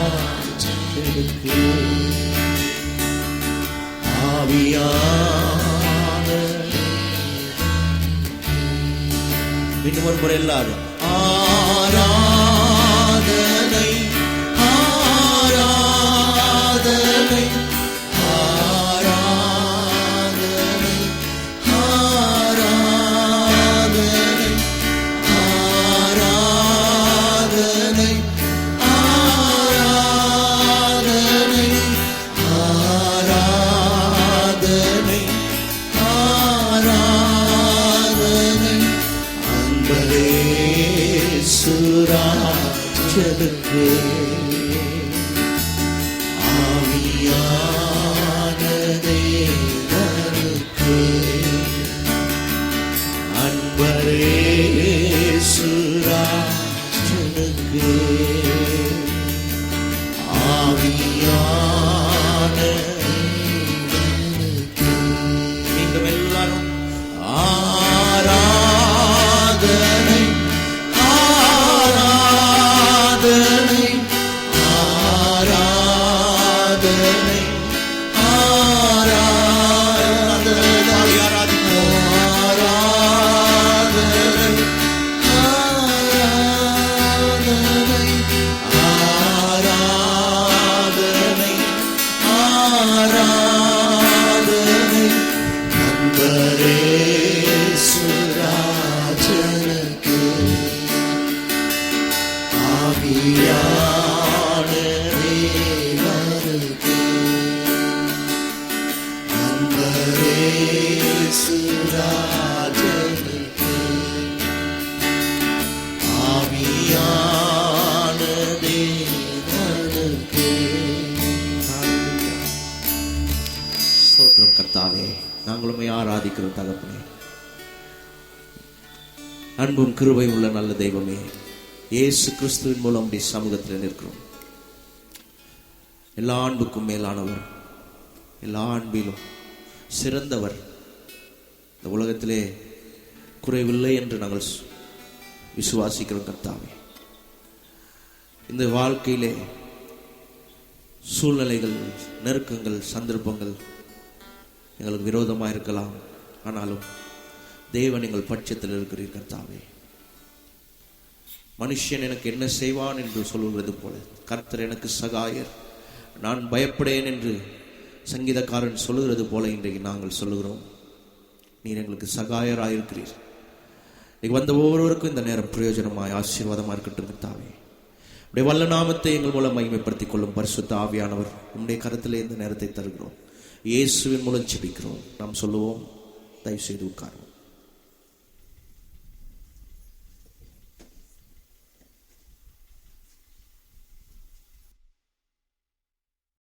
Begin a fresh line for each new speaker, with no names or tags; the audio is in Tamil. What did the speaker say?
சுராஜனுக்கு ஆவியான. இன்னும் ஒரு முறை எல்லாரும் ஆராதனை ஆராதனை ஆராதனை ஆராதனை ஆராதனை ஆராதனை ஆராதனை ஆராதனை அன்பரே சுராஜனுக்கு ஆவியான தேவனுக்கு அன்பரே சுராஜனுக்கு ஆவியான தேவனுக்கு. மீண்டும் எல்லாரும் ஆராதனை ஆராதனை ஆராதனை ஆராதனை ஆராதனை ஆராதனை ஆராதனை அன்பரே சுராஜனுக்கு ஆவியான தேவனுக்கு அன்பரே சுராஜனுக்கு ஆவியான தேவனுக்கு. ஸ்தோத்திரம் கர்த்தாவே, நாங்களுமே ஆராதிக்கிறோம் தகப்பனே. அன்பும் கிருபை உள்ள நல்ல தெய்வமே, இயேசு கிறிஸ்துவின் மூலம் அப்படி சமூகத்தில் நிற்கிறோம். எல்லா அன்புக்கும் மேலானவர், எல்லா அன்பிலும் சிறந்தவர், இந்த உலகத்திலே குறைவில்லை என்று நாங்கள் விசுவாசிக்கிறோம் கர்த்தாவே. இந்த வாழ்க்கையிலே சூழ்நிலைகள், நெருக்கங்கள், சந்தர்ப்பங்கள் எங்களுக்கு விரோதமாக இருக்கலாம். ஆனாலும் தேவன் எங்கள் பட்சத்தில் இருக்கிறீர் கர்த்தாவே. மனுஷன் எனக்கு என்ன செய்வான் என்று சொல்லுவது போல கர்த்தர் எனக்கு சகாயர், நான் பயப்படேன் என்று சங்கீதக்காரன் சொல்லுகிறது போல இன்றைக்கு நாங்கள் சொல்லுகிறோம், நீர் எங்களுக்கு சகாயராயிருக்கிறீர். இன்னைக்கு வந்த ஒவ்வொருவருக்கும் இந்த நேரம் பிரயோஜனமாய் ஆசீர்வாதமாக இருக்கட்டும் கர்த்தாவே. உடைய வல்ல நாமத்தை எங்கள் மூலம் மகிமைப்படுத்திக் கொள்ளும் பரிசுத்த ஆவியானவர் உம்முடைய கரத்திலே இந்த நேரத்தை தருகிறோம். இயேசுவின் மூலம் ஜெபிக்கிறோம். நாம் சொல்லுவோம், தயவு செய்து உட்காரும்.